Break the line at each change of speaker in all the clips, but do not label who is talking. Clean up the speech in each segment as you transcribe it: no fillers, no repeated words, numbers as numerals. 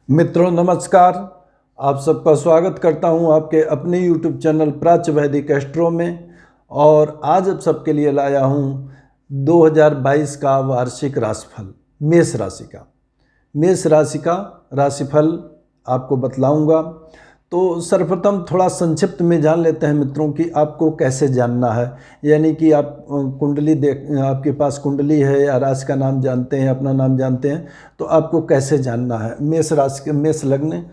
मित्रों नमस्कार। आप सबका स्वागत करता हूं आपके अपने YouTube चैनल प्राच्य वैदिक एस्ट्रो में। और आज आप सबके लिए लाया हूं 2022 का वार्षिक राशिफल मेष राशि का। मेष राशि का राशिफल आपको बतलाऊंगा। तो सर्वप्रथम थोड़ा संक्षिप्त में जान लेते हैं मित्रों कि आपको कैसे जानना है। यानी कि आप कुंडली आपके पास कुंडली है या राशि का नाम जानते हैं, अपना नाम जानते हैं, तो आपको कैसे जानना है मेष राशि के मेष लग्न।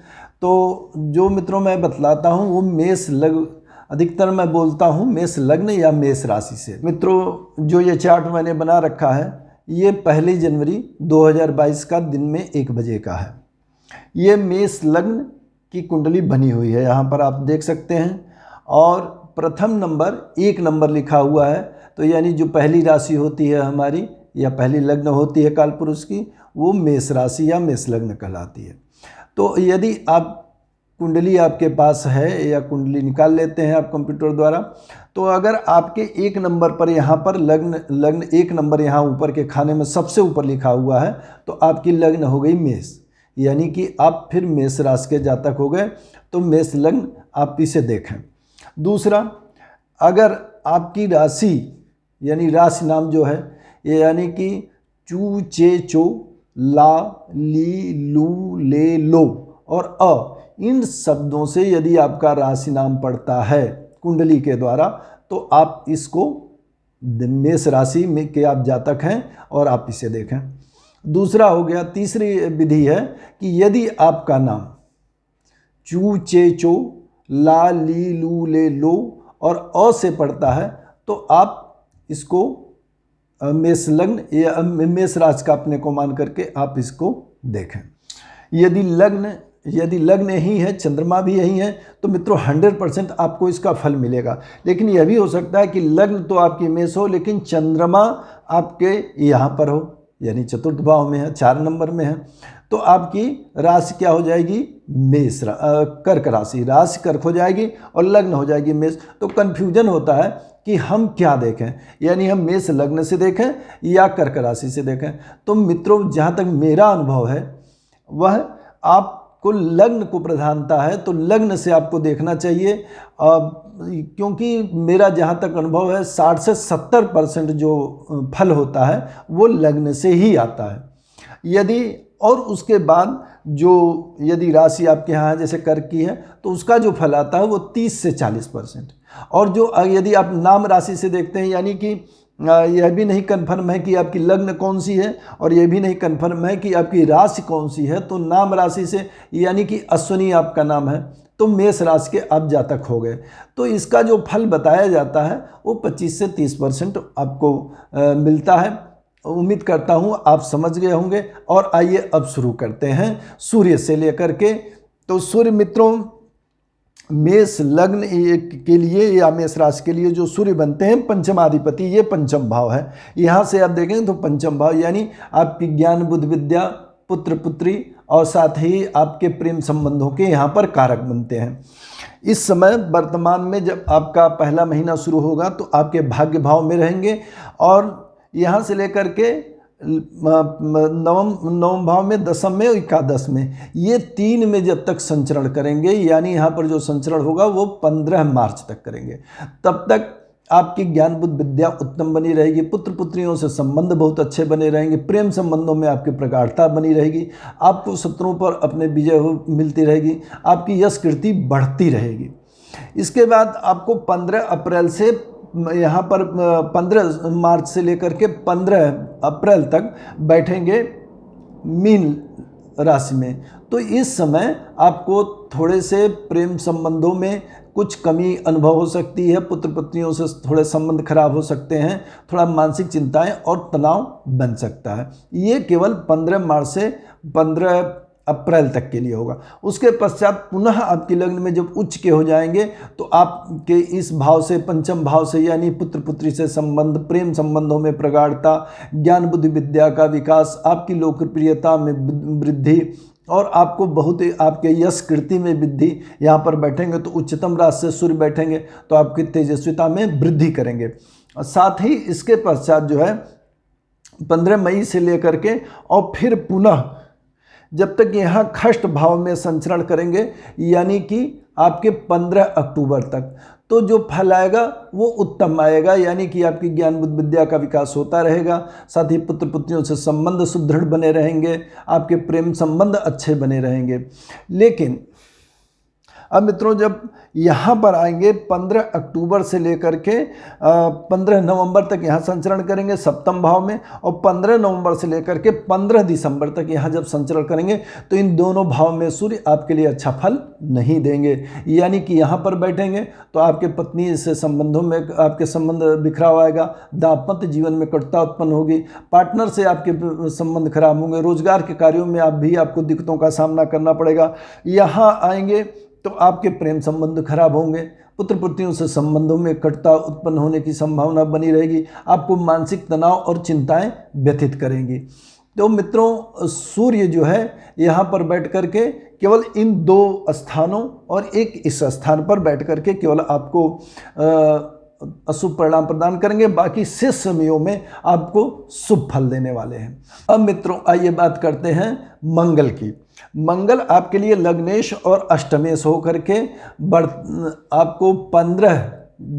तो जो मित्रों मैं बतलाता हूँ वो मेष लग्न, अधिकतर मैं बोलता हूँ मेष लग्न या मेष राशि से। मित्रों जो ये चार्ट मैंने बना रखा है ये 1 जनवरी 2022 का दिन में 1 बजे का है। ये मेष लग्न की कुंडली बनी हुई है, यहाँ पर आप देख सकते हैं। और प्रथम नंबर 1 नंबर लिखा हुआ है। तो यानी जो पहली राशि होती है हमारी या पहली लग्न होती है कालपुरुष की, वो मेष राशि या मेष लग्न कहलाती है। तो यदि आप कुंडली आपके पास है या कुंडली निकाल लेते हैं आप कंप्यूटर द्वारा, तो अगर आपके 1 नंबर पर यहाँ पर लग्न 1 नंबर यहाँ ऊपर के खाने में सबसे ऊपर लिखा हुआ है, तो आपकी लग्न हो गई मेष, यानी कि आप फिर मेष राशि के जातक हो गए। तो मेष लग्न आप इसे देखें। दूसरा, अगर आपकी राशि यानी राशि नाम जो है ये यानी कि चू चे चो ला ली लू ले लो और अ, इन शब्दों से यदि आपका राशि नाम पड़ता है कुंडली के द्वारा, तो आप इसको मेष राशि में के आप जातक हैं और आप इसे देखें। दूसरा हो गया, तीसरी विधि है कि यदि आपका नाम चू चे चो ला ली लू ले लो और अ से पड़ता है, तो आप इसको मेष लग्न या मेष राशि का अपने को मान करके आप इसको देखें। यदि लग्न ही है, चंद्रमा भी यही है, तो मित्रों 100% आपको इसका फल मिलेगा। लेकिन यह भी हो सकता है कि लग्न तो आपकी मेष हो लेकिन चंद्रमा आपके यहाँ पर हो, यानी चतुर्थ भाव में है, 4 नंबर में है, तो आपकी राशि क्या हो जाएगी? कर्क राशि। राशि कर्क हो जाएगी और लग्न हो जाएगी मेष। तो कन्फ्यूजन होता है कि हम क्या देखें, यानी हम मेष लग्न से देखें या कर्क राशि से देखें। तो मित्रों जहाँ तक मेरा अनुभव है वह आपको लग्न को प्रधानता है, तो लग्न से आपको देखना चाहिए। क्योंकि मेरा जहाँ तक अनुभव है 60 से 70% जो फल होता है वो लग्न से ही आता है। और उसके बाद जो यदि राशि आपके यहाँ जैसे कर्क की है तो उसका जो फल आता है वो 30 से 40%। और जो यदि आप नाम राशि से देखते हैं, यानी कि यह भी नहीं कन्फर्म है कि आपकी लग्न कौन सी है और यह भी नहीं कन्फर्म है कि आपकी राशि कौन सी है, तो नाम राशि से यानी कि अश्विनी आपका नाम है तो मेष राशि के आप जातक हो गए। तो इसका जो फल बताया जाता है वो 25 से 30% आपको मिलता है। उम्मीद करता हूँ आप समझ गए होंगे। और आइए अब शुरू करते हैं सूर्य से लेकर के। तो सूर्य मित्रों मेष लग्न के लिए या मेष राशि के लिए जो सूर्य बनते हैं पंचमाधिपति, ये पंचम भाव है। यहाँ से आप देखेंगे तो पंचम भाव यानी आपकी ज्ञान बुद्धि विद्या पुत्र पुत्री और साथ ही आपके प्रेम संबंधों के यहाँ पर कारक बनते हैं। इस समय वर्तमान में जब आपका पहला महीना शुरू होगा तो आपके भाग्य भाव में रहेंगे और यहाँ से लेकर के नवम भाव में, दशम में और एकादश में, ये 3 में जब तक संचरण करेंगे, यानी यहाँ पर जो संचरण होगा वो 15 मार्च तक करेंगे, तब तक आपकी ज्ञान बुद्धि विद्या उत्तम बनी रहेगी, पुत्र पुत्रियों से संबंध बहुत अच्छे बने रहेंगे, प्रेम संबंधों में आपकी प्रगाढ़ता बनी रहेगी, आपको शत्रुओं पर अपने विजय मिलती रहेगी, आपकी यश कीर्ति बढ़ती रहेगी। इसके बाद आपको 15 अप्रैल से यहाँ पर 15 मार्च से लेकर के 15 अप्रैल तक बैठेंगे मीन राशि में। तो इस समय आपको थोड़े से प्रेम संबंधों में कुछ कमी अनुभव हो सकती है, पुत्र पत्नियों से थोड़े संबंध खराब हो सकते हैं, थोड़ा मानसिक चिंताएं और तनाव बन सकता है। ये केवल 15 मार्च से 15 अप्रैल तक के लिए होगा। उसके पश्चात पुनः आपकी लग्न में जब उच्च के हो जाएंगे तो आपके इस भाव से, पंचम भाव से, यानी पुत्र पुत्री से संबंध, प्रेम संबंधों में प्रगाढ़ता, ज्ञान बुद्धि विद्या का विकास, आपकी लोकप्रियता में वृद्धि और आपको बहुत आपके यश कीर्ति में वृद्धि यहाँ पर बैठेंगे। तो उच्चतम राशि से सूर्य बैठेंगे तो आपकी तेजस्विता में वृद्धि करेंगे। साथ ही इसके पश्चात जो है 15 मई से लेकर के और फिर पुनः जब तक यहाँ खष्ट भाव में संचरण करेंगे, यानी कि आपके 15 अक्टूबर तक, तो जो फल आएगा वो उत्तम आएगा, यानी कि आपकी ज्ञान बुद्धि विद्या का विकास होता रहेगा। साथ ही पुत्र पुत्रियों से संबंध सुदृढ़ बने रहेंगे, आपके प्रेम संबंध अच्छे बने रहेंगे। लेकिन अब मित्रों, जब यहाँ पर आएंगे 15 अक्टूबर से लेकर के 15 नवंबर तक यहाँ संचरण करेंगे सप्तम भाव में, और 15 नवंबर से लेकर के 15 दिसंबर तक यहाँ जब संचरण करेंगे तो इन दोनों भाव में सूर्य आपके लिए अच्छा फल नहीं देंगे। यानी कि यहाँ पर बैठेंगे तो आपके पत्नी से संबंधों में आपके संबंध बिखराव आएगा, दाम्पत्य जीवन में कटुता उत्पन्न होगी, पार्टनर से आपके संबंध खराब होंगे, रोजगार के कार्यों में भी आपको दिक्कतों का सामना करना पड़ेगा। यहाँ आएंगे तो आपके प्रेम संबंध खराब होंगे, पुत्र पुत्रियों से संबंधों में कटुता उत्पन्न होने की संभावना बनी रहेगी, आपको मानसिक तनाव और चिंताएं व्यथित करेंगी। तो मित्रों, सूर्य जो है यहाँ पर बैठ करके केवल इन 2 स्थानों और एक इस स्थान पर बैठ करके केवल आपको अशुभ परिणाम प्रदान करेंगे, बाकी शेष समयों में आपको शुभ फल देने वाले हैं। अब मित्रों, आइए बात करते हैं मंगल की। मंगल आपके लिए लग्नेश और अष्टमेश होकर के आपको 15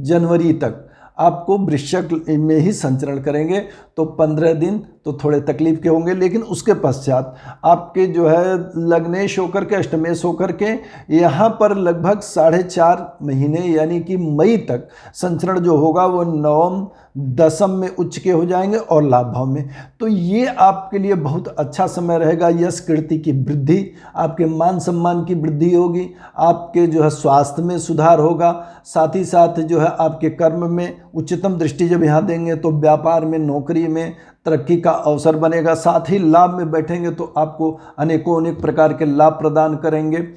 जनवरी तक आपको वृश्चिक में ही संचरण करेंगे, तो 15 दिन तो थोड़े तकलीफ के होंगे, लेकिन उसके पश्चात आपके जो है लग्नेश होकर के अष्टमेश होकर के यहाँ पर लगभग 4.5 महीने यानी कि मई तक संचरण जो होगा वो नवम दशम में उच्च के हो जाएंगे और लाभ भाव में। तो ये आपके लिए बहुत अच्छा समय रहेगा। यश कीर्ति की वृद्धि, आपके मान सम्मान की वृद्धि होगी, आपके जो है स्वास्थ्य में सुधार होगा, साथ ही साथ जो है आपके कर्म में उच्चतम दृष्टि जब यहाँ देंगे तो व्यापार में, नौकरी में तरक्की का अवसर बनेगा। साथ ही लाभ में बैठेंगे तो आपको अनेकों अनेक प्रकार के लाभ प्रदान करेंगे।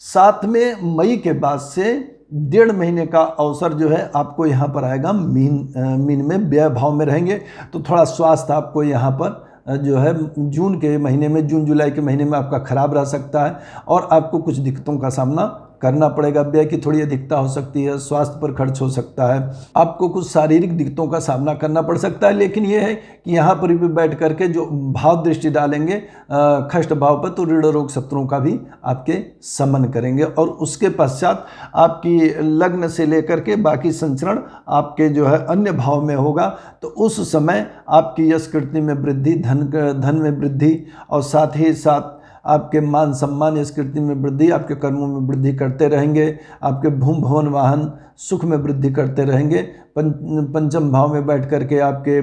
साथ में मई के बाद से 1.5 महीने का अवसर जो है आपको यहाँ पर आएगा मीन में व्यय भाव में रहेंगे, तो थोड़ा स्वास्थ्य आपको यहाँ पर जो है जून के महीने में, जून जुलाई के महीने में आपका खराब रह सकता है और आपको कुछ दिक्कतों का सामना करना पड़ेगा। व्यय की थोड़ी अधिकता हो सकती है, स्वास्थ्य पर खर्च हो सकता है, आपको कुछ शारीरिक दिक्कतों का सामना करना पड़ सकता है। लेकिन यह है कि यहाँ पर भी बैठ करके जो भाव दृष्टि डालेंगे खष्ट भाव पर, तो ऋण रोग शत्रुओं का भी आपके समन करेंगे। और उसके पश्चात आपकी लग्न से लेकर के बाकी संचरण आपके जो है अन्य भाव में होगा, तो उस समय आपकी यश कीर्ति में वृद्धि, धन में वृद्धि और साथ ही साथ आपके मान सम्मान, यश कीर्ति में वृद्धि, आपके कर्मों में वृद्धि करते रहेंगे, आपके भूमि भवन वाहन सुख में वृद्धि करते रहेंगे। पंचम भाव में बैठ करके आपके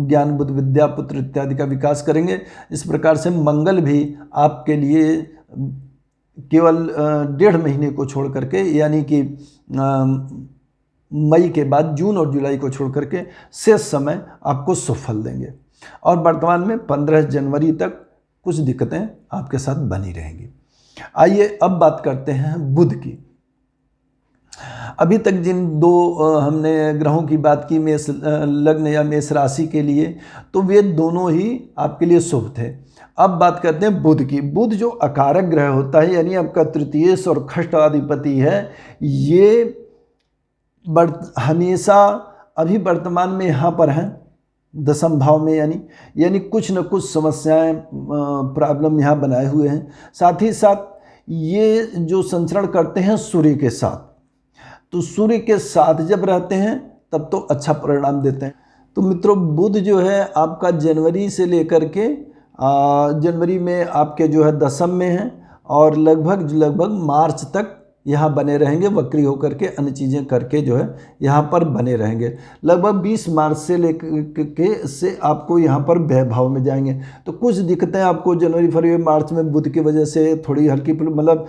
ज्ञान बुद्धि विद्या पुत्र इत्यादि का विकास करेंगे। इस प्रकार से मंगल भी आपके लिए केवल 1.5 महीने को छोड़ करके, यानी कि मई के बाद जून और जुलाई को छोड़ करके शेष समय आपको शुभ फल देंगे। और वर्तमान में 15 जनवरी तक कुछ दिक्कतें आपके साथ बनी रहेंगी। आइए अब बात करते हैं बुध की। अभी तक जिन 2 हमने ग्रहों की बात की मेष लग्न या मेष राशि के लिए, तो वे दोनों ही आपके लिए शुभ थे। अब बात करते हैं बुध की। बुध जो अकारक ग्रह होता है, यानी आपका तृतीयेश और खष्ट अधिपति है, ये हमेशा अभी वर्तमान में यहाँ पर हैं दशम भाव में, यानी कुछ न कुछ समस्याएं प्रॉब्लम यहाँ बनाए हुए हैं। साथ ही साथ ये जो संचरण करते हैं सूर्य के साथ, तो सूर्य के साथ जब रहते हैं तब तो अच्छा परिणाम देते हैं। तो मित्रों, बुध जो है आपका जनवरी से लेकर के जनवरी में आपके जो है दशम में है और लगभग मार्च तक यहाँ बने रहेंगे, वक्री होकर के अन्य चीज़ें करके जो है यहाँ पर बने रहेंगे। लगभग 20 मार्च से लेकर के से आपको यहाँ पर व्यय भाव में जाएंगे। तो कुछ दिक्कतें आपको जनवरी फरवरी मार्च में बुध की वजह से थोड़ी हल्की, मतलब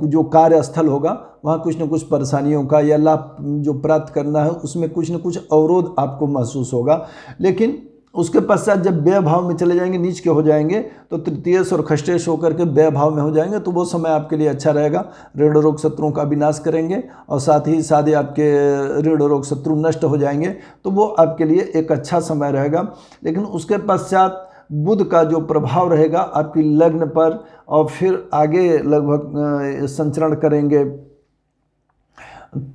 जो कार्यस्थल होगा वहाँ कुछ न कुछ परेशानियों का या लाभ जो प्राप्त करना है उसमें कुछ न कुछ अवरोध आपको महसूस होगा। लेकिन उसके पश्चात जब व्यय भाव में चले जाएंगे, नीच के हो जाएंगे, तो तृतीयेश और खष्टेश होकर के व्यय भाव में हो जाएंगे, तो वो समय आपके लिए अच्छा रहेगा। ऋण रोग शत्रुओं का विनाश करेंगे और साथ ही साथ आपके ऋण रोग शत्रु नष्ट हो जाएंगे, तो वो आपके लिए एक अच्छा समय रहेगा। लेकिन उसके पश्चात बुध का जो प्रभाव रहेगा आपकी लग्न पर, और फिर आगे लगभग संचरण करेंगे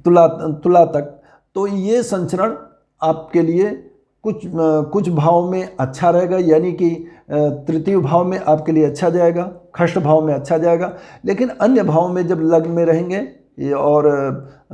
तुला तक, तो ये संचरण आपके लिए कुछ भाव में अच्छा रहेगा, यानी कि तृतीय भाव में आपके लिए अच्छा जाएगा, षष्ठ भाव में अच्छा जाएगा। लेकिन अन्य भाव में जब लग्न में रहेंगे और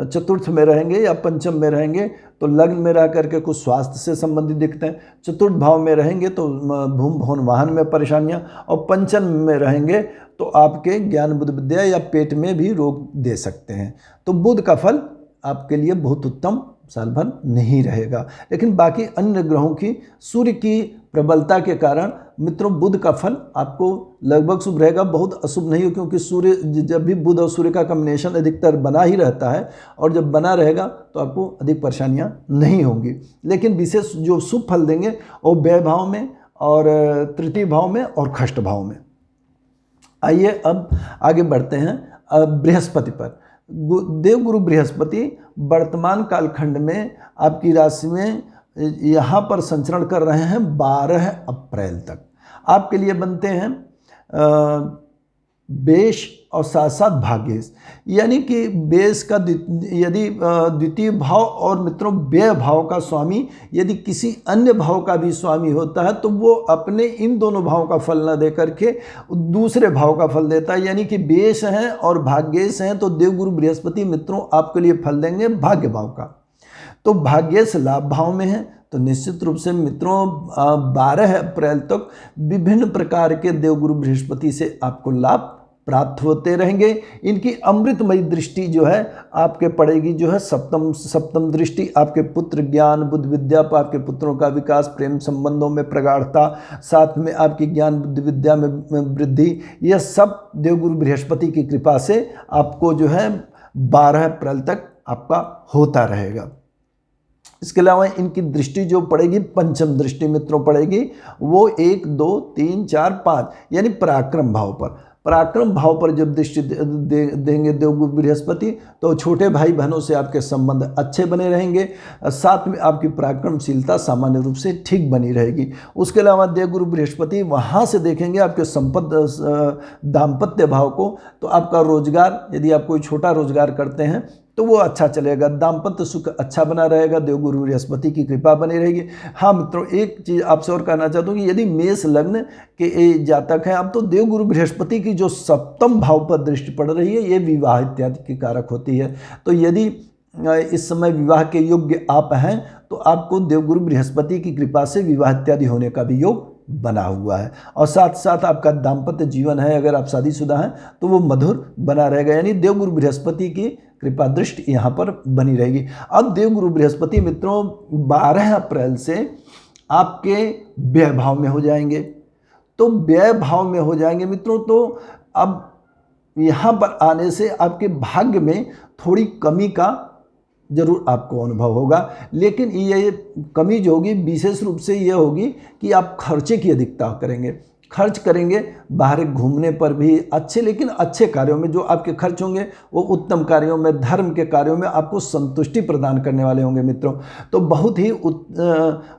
चतुर्थ में रहेंगे या पंचम में रहेंगे तो लग्न में रह करके कुछ स्वास्थ्य से संबंधित दिखते हैं, चतुर्थ भाव में रहेंगे तो भूम भवन वाहन में परेशानियां, और पंचम में रहेंगे तो आपके ज्ञान बुद्धि विद्या या पेट में भी रोग दे सकते हैं। तो बुध का फल आपके लिए बहुत उत्तम साल भर नहीं रहेगा। लेकिन बाकी अन्य ग्रहों की सूर्य की प्रबलता के कारण मित्रों बुध का फल आपको लगभग शुभ रहेगा, बहुत अशुभ नहीं हो, क्योंकि सूर्य जब भी बुध और सूर्य का कॉम्बिनेशन अधिकतर बना ही रहता है, और जब बना रहेगा तो आपको अधिक परेशानियां नहीं होंगी। लेकिन विशेष जो शुभ फल देंगे वो व्यय भाव में और तृतीय भाव में और षष्ठ भाव में। आइए अब आगे बढ़ते हैं बृहस्पति पर। देवगुरु बृहस्पति वर्तमान कालखंड में आपकी राशि में यहाँ पर संचरण कर रहे हैं 12 अप्रैल तक। आपके लिए बनते हैं बेश और साथ साथ भाग्येश, यानी कि बेश का यदि द्वितीय भाव और मित्रों व्यय भाव का स्वामी यदि किसी अन्य भाव का भी स्वामी होता है तो वो अपने इन दोनों भाव का फल न दे करके दूसरे भाव का फल देता है। यानी कि बेश हैं और भाग्येश हैं तो देवगुरु बृहस्पति मित्रों आपके लिए फल देंगे भाग्य भाव का। तो भाग्येश लाभ भाव में है तो निश्चित रूप से मित्रों 12 अप्रैल तक विभिन्न प्रकार के देवगुरु बृहस्पति से आपको लाभ प्राप्त होते रहेंगे। इनकी अमृतमयी दृष्टि जो है आपके पड़ेगी, जो है सप्तम दृष्टि आपके पुत्र ज्ञान बुद्धि विद्या पर, आपके पुत्रों का विकास, प्रेम संबंधों में प्रगाढ़ता, साथ में आपकी ज्ञान बुद्धि विद्या में वृद्धि, यह सब देवगुरु बृहस्पति की कृपा से आपको जो है 12 अप्रैल तक आपका होता रहेगा। इसके अलावा इनकी दृष्टि जो पड़ेगी पंचम दृष्टि मित्रों पड़ेगी, वो 1 2 3 4 5 यानी पराक्रम भाव पर। पराक्रम भाव पर जब दृष्टि देंगे देवगुरु बृहस्पति तो छोटे भाई बहनों से आपके संबंध अच्छे बने रहेंगे, साथ में आपकी पराक्रमशीलता सामान्य रूप से ठीक बनी रहेगी। उसके अलावा देवगुरु बृहस्पति वहाँ से देखेंगे आपके दाम्पत्य भाव को, तो आपका रोजगार यदि आप कोई छोटा रोजगार करते हैं तो वो अच्छा चलेगा, दाम्पत्य सुख अच्छा बना रहेगा, देवगुरु बृहस्पति की कृपा बनी रहेगी। हाँ मित्रों, एक चीज़ आपसे और कहना चाहता हूँ कि यदि मेष लग्न के जातक हैं आप तो देवगुरु बृहस्पति की जो सप्तम भाव पर दृष्टि पड़ रही है ये विवाह इत्यादि की कारक होती है। तो यदि इस समय विवाह के योग्य आप हैं तो आपको देवगुरु बृहस्पति की कृपा से विवाह इत्यादि होने का भी योग बना हुआ है, और साथ साथ आपका दाम्पत्य जीवन है अगर आप शादीशुदा हैं तो वो मधुर बना रहेगा। यानी देवगुरु बृहस्पति की कृपा दृष्टि यहाँ पर बनी रहेगी। अब देवगुरु बृहस्पति मित्रों 12 अप्रैल से आपके व्यय भाव में हो जाएंगे। तो व्यय भाव में हो जाएंगे मित्रों, तो अब यहाँ पर आने से आपके भाग्य में थोड़ी कमी का जरूर आपको अनुभव होगा, लेकिन ये कमी जो होगी विशेष रूप से ये होगी कि आप खर्चे की अधिकता करेंगे, खर्च करेंगे बाहर घूमने पर भी अच्छे, लेकिन अच्छे कार्यों में जो आपके खर्च होंगे वो उत्तम कार्यों में, धर्म के कार्यों में आपको संतुष्टि प्रदान करने वाले होंगे मित्रों। तो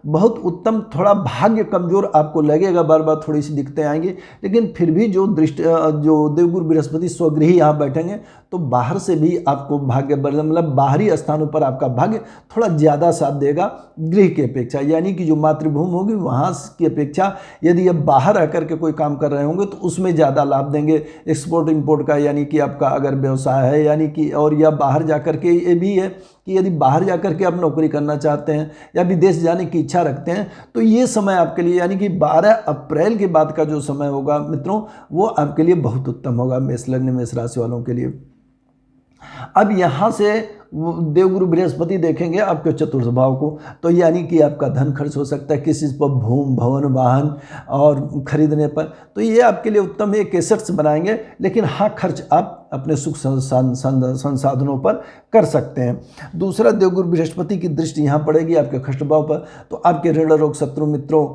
बहुत उत्तम। थोड़ा भाग्य कमजोर आपको लगेगा, बार बार थोड़ी सी दिक्कतें आएंगी, लेकिन फिर भी जो देवगुरु बृहस्पति स्वगृही यहाँ बैठेंगे तो बाहर से भी आपको भाग्य मतलब बाहरी स्थानों पर आपका भाग्य थोड़ा ज़्यादा साथ देगा गृह की अपेक्षा। यानी कि जो मातृभूमि होगी वहाँ की अपेक्षा यदि आप बाहर आकर के कोई काम कर रहे होंगे तो उसमें ज़्यादा लाभ देंगे। एक्सपोर्ट इंपोर्ट का यानी कि आपका अगर व्यवसाय है यानी कि, और या बाहर जाकर के ये भी है कि यदि बाहर जाकर के आप नौकरी करना चाहते हैं या विदेश जाने की इच्छा रखते हैं तो ये समय आपके लिए यानी कि 12 अप्रैल के बाद का जो समय होगा मित्रों वो आपके लिए बहुत उत्तम होगा मेष लग्न मेष राशि वालों के लिए। अब यहाँ से देवगुरु बृहस्पति देखेंगे आपके चतुर्थ भाव को, तो यानी कि आपका धन खर्च हो सकता है किसी पर भूमि भवन वाहन और खरीदने पर, तो ये आपके लिए उत्तम है, कैसेट्स बनाएंगे। लेकिन हाँ खर्च आप अपने सुख संसाधनों पर कर सकते हैं। दूसरा देवगुरु बृहस्पति की दृष्टि यहाँ पड़ेगी आपके षष्ठ भाव पर, तो आपके ऋण रोग शत्रु मित्रों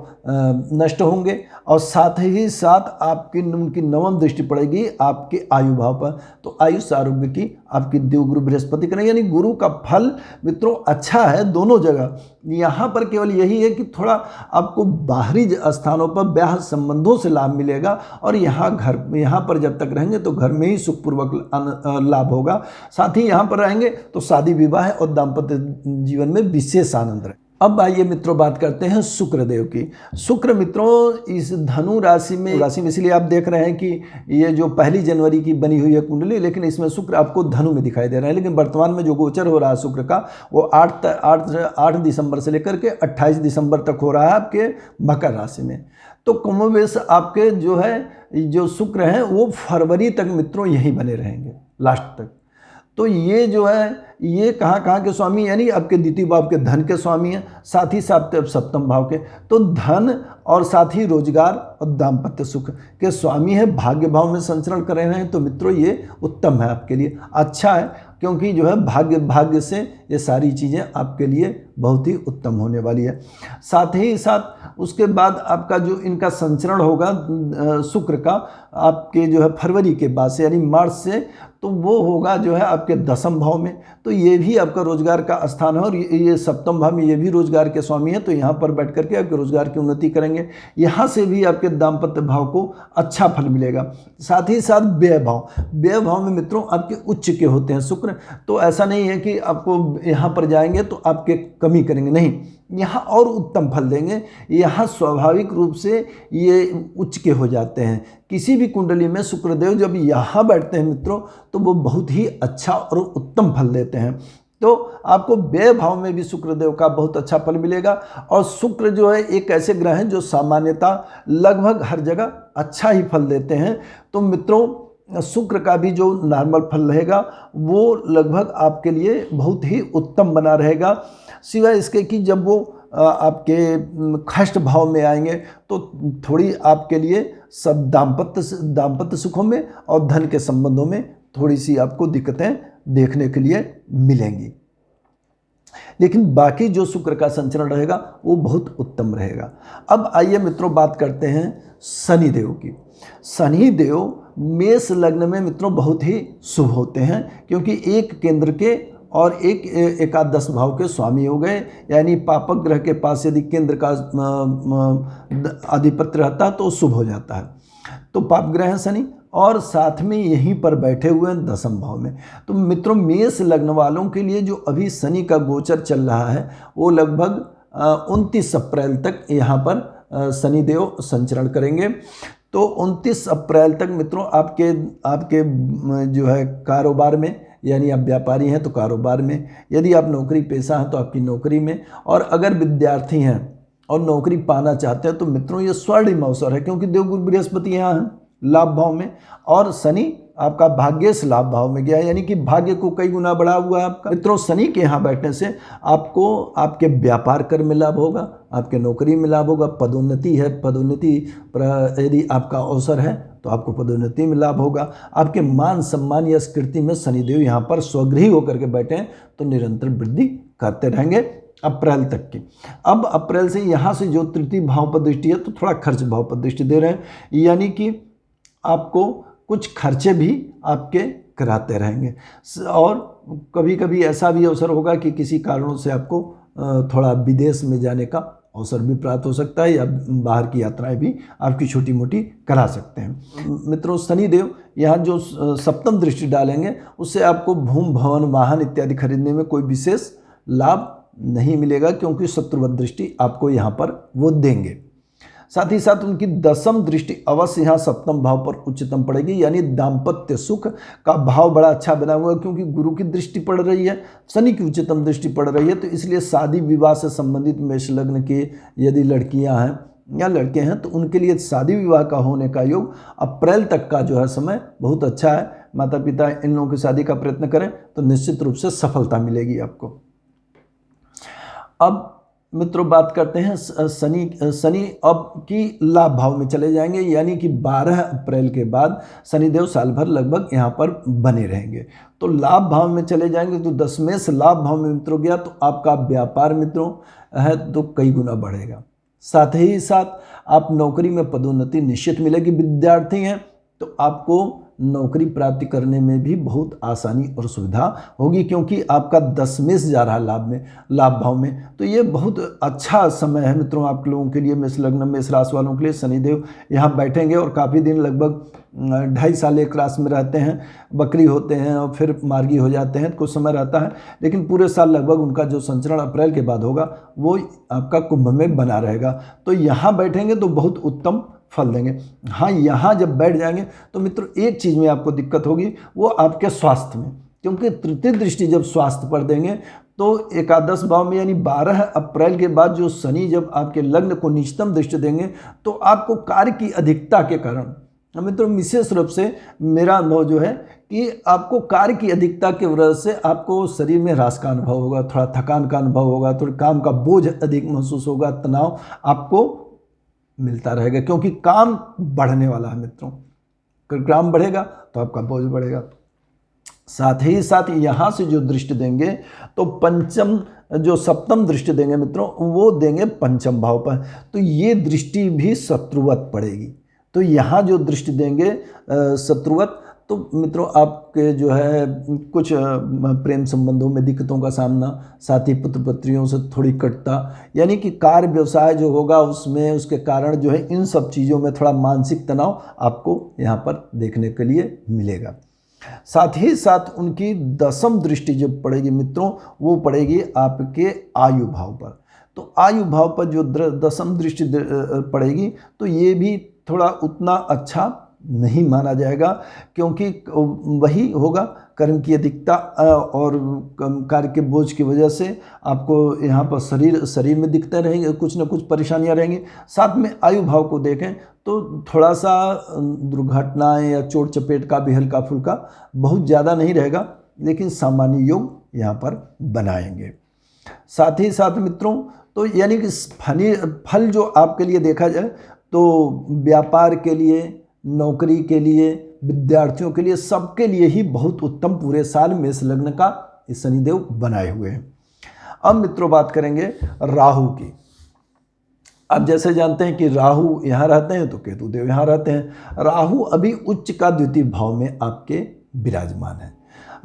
नष्ट होंगे, और साथ ही साथ आपकी उनकी नवम दृष्टि पड़ेगी आपके आयु भाव पर, तो आयुष आरोग्य की आपकी देवगुरु बृहस्पति करेंगे। यानी गुरु का फल मित्रों अच्छा है दोनों जगह। यहाँ पर केवल यही है कि थोड़ा आपको बाहरी स्थानों पर ब्याह संबंधों से लाभ मिलेगा, और यहाँ पर जब तक रहेंगे तो घर में ही सुखपूर्वक लाभ होगा। साथ ही यहाँ पर रहेंगे तो शादी विवाह और दाम्पत्य जीवन में विशेष आनंद रहे। अब आइए मित्रों बात करते हैं शुक्रदेव की। शुक्र मित्रों इस धनु राशि में इसलिए आप देख रहे हैं कि ये जो 1 जनवरी की बनी हुई है कुंडली, लेकिन इसमें शुक्र आपको धनु में दिखाई दे रहा है। लेकिन वर्तमान में जो गोचर हो रहा है शुक्र का वो 8 दिसंबर से लेकर के 28 दिसंबर तक हो रहा है आपके मकर राशि में। तो कमोवेश आपके जो शुक्र हैं वो फरवरी तक मित्रों यहीं बने रहेंगे लास्ट तक। तो ये जो है ये कहाँ के स्वामी, यानी आपके द्वितीय भाव के धन के स्वामी हैं, साथ ही साथ सप्तम भाव के। तो धन और साथ ही रोजगार और दाम्पत्य सुख के स्वामी है, भाग्य भाव में संचरण कर रहे हैं। तो मित्रों ये उत्तम है आपके लिए, अच्छा है, क्योंकि जो है भाग्य से ये सारी चीज़ें आपके लिए बहुत ही उत्तम होने वाली है। साथ ही साथ उसके बाद आपका जो इनका संचरण होगा शुक्र का आपके जो है फरवरी के बाद से, यानी मार्च से, तो वो होगा जो है आपके 10वें भाव में। तो ये भी आपका रोजगार का स्थान है और ये 7वें भाव में ये भी रोजगार के स्वामी है। तो यहाँ पर बैठ करके आपके रोजगार की उन्नति करेंगे, यहाँ से भी आपके दाम्पत्य भाव को अच्छा फल मिलेगा। साथ ही साथ व्यय भाव में मित्रों आपके उच्च के होते हैं शुक्र। तो ऐसा नहीं है कि आपको यहाँ पर जाएंगे तो आपके कमी करेंगे, नहीं, यहाँ और उत्तम फल देंगे। यहाँ स्वाभाविक रूप से ये उच्च के हो जाते हैं। किसी भी कुंडली में शुक्रदेव जब यहाँ बैठते हैं मित्रों तो वो बहुत ही अच्छा और उत्तम फल देते हैं। तो आपको व्यय भाव में भी शुक्रदेव का बहुत अच्छा फल मिलेगा। और शुक्र जो है एक ऐसे ग्रह हैं जो सामान्यतः लगभग हर जगह अच्छा ही फल देते हैं। तो मित्रों शुक्र का भी जो नॉर्मल फल रहेगा वो लगभग आपके लिए बहुत ही उत्तम बना रहेगा, सिवाय इसके कि जब वो आपके खष्ट भाव में आएंगे तो थोड़ी आपके लिए सब दाम्पत्य सुखों में और धन के संबंधों में थोड़ी सी आपको दिक्कतें देखने के लिए मिलेंगी। लेकिन बाकी जो शुक्र का संचरण रहेगा वो बहुत उत्तम रहेगा। अब आइए मित्रों बात करते हैं शनिदेव की। शनिदेव मेष लग्न में मित्रों बहुत ही शुभ होते हैं, क्योंकि एक केंद्र के और एक एकादश भाव के स्वामी हो गए। यानी पापक ग्रह के पास यदि केंद्र का आधिपत्य रहता है तो शुभ हो जाता है। तो पाप ग्रह है शनि, और साथ में यहीं पर बैठे हुए हैं 10वें भाव में। तो मित्रों मेष लग्न वालों के लिए जो अभी शनि का गोचर चल रहा है वो लगभग 29 अप्रैल तक यहाँ पर शनिदेव संचरण करेंगे। तो 29 अप्रैल तक मित्रों आपके जो है कारोबार में, यानी आप व्यापारी हैं तो कारोबार में, यदि आप नौकरी पेशा हैं तो आपकी नौकरी में, और अगर विद्यार्थी हैं और नौकरी पाना चाहते हैं तो मित्रों ये स्वर्णिम अवसर है, क्योंकि देवगुरु बृहस्पति यहाँ हैं लाभ भाव में और शनि आपका भाग्य से लाभ भाव में गया है, यानी कि भाग्य को कई गुना बढ़ा हुआ है आपका। मित्रों शनि के यहाँ बैठने से आपको आपके व्यापार कर में लाभ होगा, आपके नौकरी में लाभ होगा, पदोन्नति है, पदोन्नति यदि आपका अवसर है तो आपको पदोन्नति में लाभ होगा। आपके मान सम्मान या स्कृति में शनिदेव यहाँ पर स्वगृही होकर के बैठे हैं तो निरंतर वृद्धि करते रहेंगे अप्रैल तक की। अब अप्रैल से यहाँ से जो तृतीय भाव पर दृष्टि है तो थोड़ा खर्च भाव पर दृष्टि दे रहे हैं, यानी कि आपको कुछ खर्चे भी आपके कराते रहेंगे। और कभी कभी ऐसा भी अवसर होगा कि किसी कारणों से आपको थोड़ा विदेश में जाने का अवसर भी प्राप्त हो सकता है, या बाहर की यात्राएं भी आपकी छोटी मोटी करा सकते हैं। मित्रों शनिदेव यहाँ जो 7वीं दृष्टि डालेंगे उससे आपको भूमि भवन वाहन इत्यादि खरीदने में कोई विशेष लाभ नहीं मिलेगा, क्योंकि शत्रुवत दृष्टि आपको यहाँ पर वो देंगे। साथ ही साथ उनकी 10वीं दृष्टि अवश्य यहाँ 7वें भाव पर उच्चतम पड़ेगी, यानी दाम्पत्य सुख का भाव बड़ा अच्छा बना हुआ है, क्योंकि गुरु की दृष्टि पड़ रही है, शनि की उच्चतम दृष्टि पड़ रही है। तो इसलिए शादी विवाह से संबंधित मेष लग्न के यदि लड़कियां हैं या लड़के हैं तो उनके लिए शादी विवाह का होने का योग अप्रैल तक का जो है समय बहुत अच्छा है। माता पिता इन लोगों की शादी का प्रयत्न करें तो निश्चित रूप से सफलता मिलेगी आपको। अब मित्रों बात करते हैं शनि अब की लाभ भाव में चले जाएंगे, यानी कि 12 अप्रैल के बाद शनिदेव साल भर लगभग यहाँ पर बने रहेंगे। तो लाभ भाव में चले जाएंगे तो 10वें से लाभ भाव में मित्रों गया तो आपका व्यापार मित्रों है तो कई गुना बढ़ेगा। साथ ही साथ आप नौकरी में पदोन्नति निश्चित मिलेगी। विद्यार्थी हैं तो आपको नौकरी प्राप्ति करने में भी बहुत आसानी और सुविधा होगी, क्योंकि आपका 10 में से जा रहा है लाभ भाव में। तो ये बहुत अच्छा समय है मित्रों आप लोगों के लिए। मेष लग्न मेष राशि वालों के लिए शनिदेव यहाँ बैठेंगे और काफ़ी दिन, लगभग 2.5 साल एक राशि में रहते हैं, बकरी होते हैं और फिर मार्गी हो जाते हैं, कुछ समय रहता है, लेकिन पूरे साल लगभग उनका जो संचरण अप्रैल के बाद होगा वो आपका कुंभ में बना रहेगा। तो यहाँ बैठेंगे तो बहुत उत्तम फल देंगे। हाँ, यहाँ जब बैठ जाएंगे तो मित्रों एक चीज़ में आपको दिक्कत होगी, वो आपके स्वास्थ्य में, क्योंकि तृतीय दृष्टि जब स्वास्थ्य पर देंगे तो एकादश भाव में, यानी 12 अप्रैल के बाद जो शनि जब आपके लग्न को नीचतम दृष्टि देंगे तो आपको कार्य की अधिकता के कारण, मित्रों विशेष रूप से मेरा अनुभव जो है कि आपको कार्य की अधिकता की वजह से आपको शरीर में ह्रास का अनुभव होगा, थोड़ा थकान का अनुभव होगा, थोड़ा काम का बोझ अधिक महसूस होगा, तनाव आपको मिलता रहेगा, क्योंकि काम बढ़ने वाला है मित्रों। अगर काम बढ़ेगा तो आपका बोझ बढ़ेगा। साथ ही साथ यहाँ से जो दृष्टि देंगे तो पंचम, जो सप्तम दृष्टि देंगे मित्रों, वो देंगे पंचम भाव पर, तो ये दृष्टि भी शत्रुवत पड़ेगी। तो यहाँ जो दृष्टि देंगे शत्रुवत, तो मित्रों आपके जो है कुछ प्रेम संबंधों में दिक्कतों का सामना, साथी पुत्र पुत्रियों से थोड़ी कटता, यानी कि कार्य व्यवसाय जो होगा उसमें, उसके कारण जो है इन सब चीज़ों में थोड़ा मानसिक तनाव आपको यहाँ पर देखने के लिए मिलेगा। साथ ही साथ उनकी दशम दृष्टि जब पड़ेगी मित्रों, वो पड़ेगी आपके आयु भाव पर। तो आयु भाव पर जो दशम दृष्टि पड़ेगी तो ये भी थोड़ा उतना अच्छा नहीं माना जाएगा, क्योंकि वही होगा कर्म की अधिकता और कार्य के बोझ की वजह से आपको यहाँ पर शरीर में दिक्कतें रहेंगी, कुछ न कुछ परेशानियाँ रहेंगी। साथ में आयु भाव को देखें तो थोड़ा सा दुर्घटनाएं या चोट चपेट का भी हल्का फुल्का, बहुत ज़्यादा नहीं रहेगा, लेकिन सामान्य योग यहाँ पर बनाएंगे। साथ ही साथ मित्रों, तो यानी कि फल जो आपके लिए देखा जाए तो व्यापार के लिए, नौकरी के लिए, विद्यार्थियों के लिए, सबके लिए ही बहुत उत्तम पूरे साल मेष लग्न का इस शनिदेव बनाए हुए हैं। अब मित्रों बात करेंगे राहु की। अब जैसे जानते हैं कि राहु यहाँ रहते हैं तो केतु देव यहाँ रहते हैं। राहु अभी उच्च का द्वितीय भाव में आपके विराजमान है।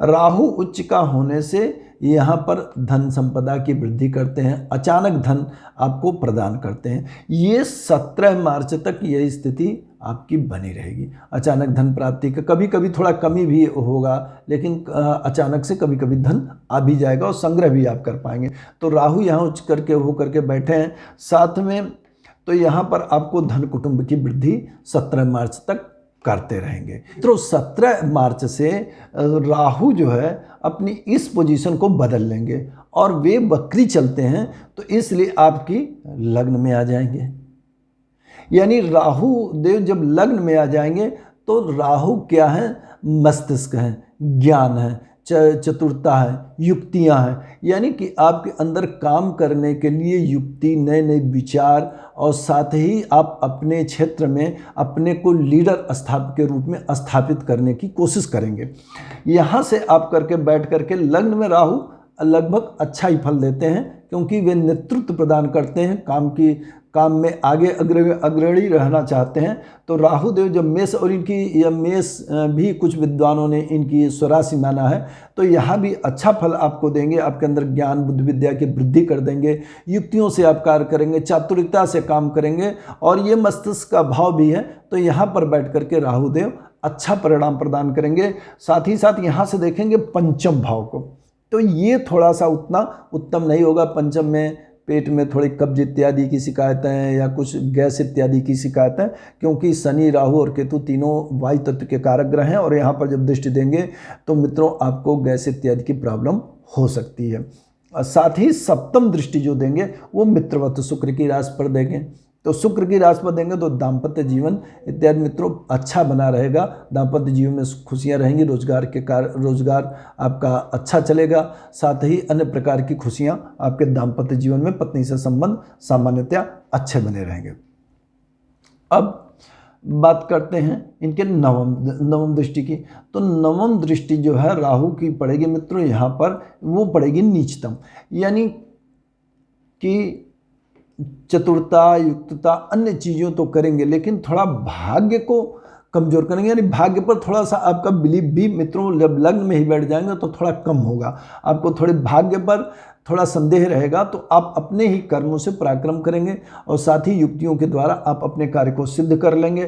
राहु उच्च का होने से यहाँ पर धन संपदा की वृद्धि करते हैं, अचानक धन आपको प्रदान करते हैं। ये 17 मार्च तक यह स्थिति आपकी बनी रहेगी। अचानक धन प्राप्ति का कभी कभी थोड़ा कमी भी होगा, लेकिन अचानक से कभी कभी धन आ भी जाएगा और संग्रह भी आप कर पाएंगे। तो राहु यहाँ उच्च करके हो करके बैठे हैं साथ में, तो यहाँ पर आपको धन कुटुंब की वृद्धि 17 मार्च तक करते रहेंगे। तो 17 मार्च से राहु जो है अपनी इस पोजीशन को बदल लेंगे और वे वक्री चलते हैं, तो इसलिए आपकी लग्न में आ जाएंगे। यानी राहु देव जब लग्न में आ जाएंगे तो राहु क्या है, मस्तिष्क है, ज्ञान है, चतुरता है, युक्तियां हैं, यानी कि आपके अंदर काम करने के लिए युक्ति, नए नए विचार, और साथ ही आप अपने क्षेत्र में अपने को लीडर के रूप में स्थापित करने की कोशिश करेंगे। यहाँ से आप करके बैठ करके लग्न में राहु लगभग अच्छा ही फल देते हैं, क्योंकि वे नेतृत्व प्रदान करते हैं, काम में आगे अग्रणी रहना चाहते हैं। तो राहु देव जब मेष, और इनकी यह मेष भी कुछ विद्वानों ने इनकी स्वराशि माना है, तो यहाँ भी अच्छा फल आपको देंगे। आपके अंदर ज्ञान बुद्धि विद्या की वृद्धि कर देंगे, युक्तियों से आप कार्य करेंगे, चातुर्यता से काम करेंगे, और ये मस्तिष्क का भाव भी है, तो यहाँ पर बैठ करके राहु देव अच्छा परिणाम प्रदान करेंगे। साथ ही साथ यहाँ से देखेंगे पंचम भाव को, तो ये थोड़ा सा उतना उत्तम नहीं होगा। पंचम में पेट में थोड़ी कब्ज इत्यादि की शिकायतें या कुछ गैस इत्यादि की शिकायतें, क्योंकि शनि, राहु और केतु तीनों वायु तत्व के कारक ग्रह हैं, और यहाँ पर जब दृष्टि देंगे तो मित्रों आपको गैस इत्यादि की प्रॉब्लम हो सकती है। साथ ही सप्तम दृष्टि जो देंगे वो मित्रवत शुक्र की राशि पर देंगे, तो शुक्र की राशि पर देंगे तो दाम्पत्य जीवन इत्यादि मित्रों अच्छा बना रहेगा। दाम्पत्य जीवन में खुशियां रहेंगी, रोजगार आपका अच्छा चलेगा, साथ ही अन्य प्रकार की खुशियां आपके दाम्पत्य जीवन में, पत्नी से संबंध सामान्यतया अच्छे बने रहेंगे। अब बात करते हैं इनके नवम दृष्टि की। तो नवम दृष्टि जो है राहु की पड़ेगी मित्रों यहाँ पर, वो पड़ेगी नीचतम, यानी कि चतुरता, युक्तता, अन्य चीज़ों तो करेंगे, लेकिन थोड़ा भाग्य को कमज़ोर करेंगे, यानी भाग्य पर थोड़ा सा आपका बिलीव भी मित्रों जब लग्न में ही बैठ जाएंगे तो थोड़ा कम होगा। आपको थोड़े भाग्य पर थोड़ा संदेह रहेगा, तो आप अपने ही कर्मों से पराक्रम करेंगे और साथ ही युक्तियों के द्वारा आप अपने कार्य को सिद्ध कर लेंगे।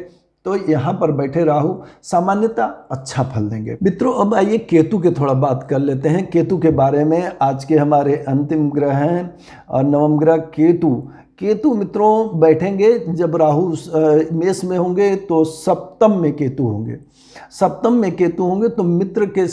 तो यहाँ पर बैठे राहु सामान्यतः अच्छा फल देंगे। मित्रों अब आइए केतु के थोड़ा बात कर लेते हैं। केतु के बारे में आज के हमारे अंतिम ग्रह हैं और नवम ग्रह केतु। केतु मित्रों बैठेंगे जब राहु मेष में होंगे तो सप्तम में केतु होंगे। सप्तम में केतु होंगे तो मित्र के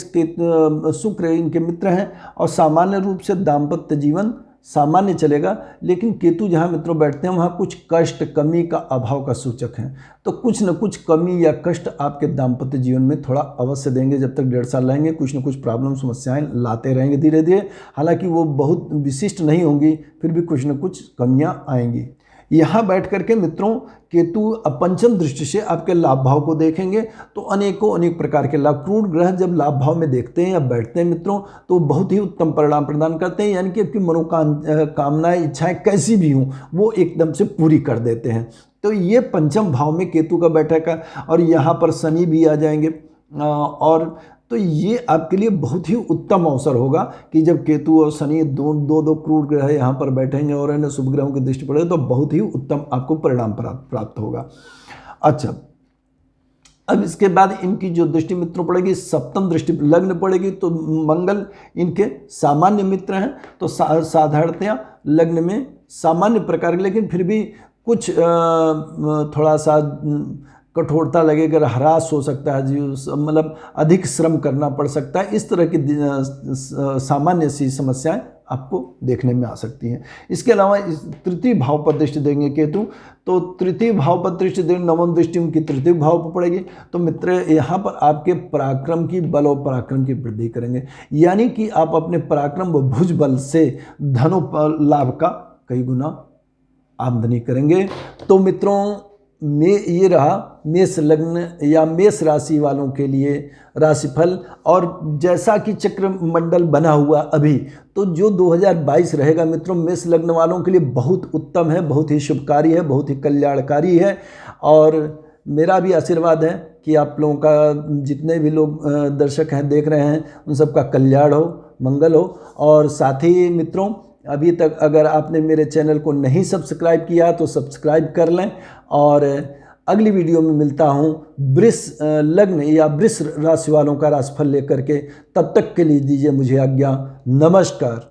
शुक्र इनके मित्र हैं और सामान्य रूप से दाम्पत्य जीवन सामान्य चलेगा। लेकिन केतु जहाँ मित्रों बैठते हैं वहाँ कुछ कष्ट कमी का अभाव का सूचक है, तो कुछ न कुछ कमी या कष्ट आपके दाम्पत्य जीवन में थोड़ा अवश्य देंगे। जब तक 1.5 साल रहेंगे कुछ न कुछ प्रॉब्लम समस्याएं लाते रहेंगे धीरे धीरे, हालांकि वो बहुत विशिष्ट नहीं होंगी, फिर भी कुछ न कुछ कमियाँ आएंगी। यहाँ बैठ करके मित्रों केतु पंचम दृष्टि से आपके लाभ भाव को देखेंगे तो अनेक प्रकार के लाभ, क्रूर ग्रह जब लाभ भाव में देखते हैं या बैठते हैं मित्रों तो बहुत ही उत्तम परिणाम प्रदान करते हैं, यानी कि आपकी मनोकामनाएं इच्छाएं कैसी भी हों वो एकदम से पूरी कर देते हैं। तो ये पंचम भाव में केतु का बैठक है और यहाँ पर शनि भी आ जाएंगे और तो ये आपके लिए बहुत ही उत्तम अवसर होगा कि जब केतु और शनि दो क्रूर ग्रह यहाँ पर बैठेंगे और इन्हें शुभ ग्रहों की दृष्टि पड़ेगी तो बहुत ही उत्तम आपको परिणाम प्राप्त होगा। अच्छा, अब इसके बाद इनकी जो दृष्टि मित्रों पड़ेगी सप्तम दृष्टि लग्न पड़ेगी तो मंगल इनके सामान्य मित्र हैं, तो साधारणतया लग्न में सामान्य प्रकार, लेकिन फिर भी कुछ थोड़ा सा कठोरता लगेगा, ह्रास हो सकता है जी, मतलब अधिक श्रम करना पड़ सकता है, इस तरह की सामान्य सी समस्याएं आपको देखने में आ सकती हैं। इसके अलावा इस तृतीय भाव पर दृष्टि देंगे केतु, तो तृतीय भाव पर दृष्टि देंगे, नवम दृष्टि उनकी तृतीय भाव पर पड़ेगी तो मित्र यहाँ पर आपके पराक्रम की बल और पराक्रम की वृद्धि करेंगे, यानी कि आप अपने पराक्रम व भुज बल से धनो लाभ का कई गुना आमदनी करेंगे। तो मित्रों में ये रहा मेष लग्न या मेष राशि वालों के लिए राशिफल। और जैसा कि चक्र मंडल बना हुआ अभी, तो जो 2022 रहेगा मित्रों मेष लग्न वालों के लिए बहुत उत्तम है, बहुत ही शुभकारी है, बहुत ही कल्याणकारी है। और मेरा भी आशीर्वाद है कि आप लोगों का जितने भी लोग दर्शक हैं देख रहे हैं उन सबका कल्याण हो, मंगल हो। और साथ ही मित्रों अभी तक अगर आपने मेरे चैनल को नहीं सब्सक्राइब किया तो सब्सक्राइब कर लें। और अगली वीडियो में मिलता हूँ वृष लग्न या वृष राशि वालों का राशिफल लेकर के, तब तक के लिए दीजिए मुझे आज्ञा। नमस्कार।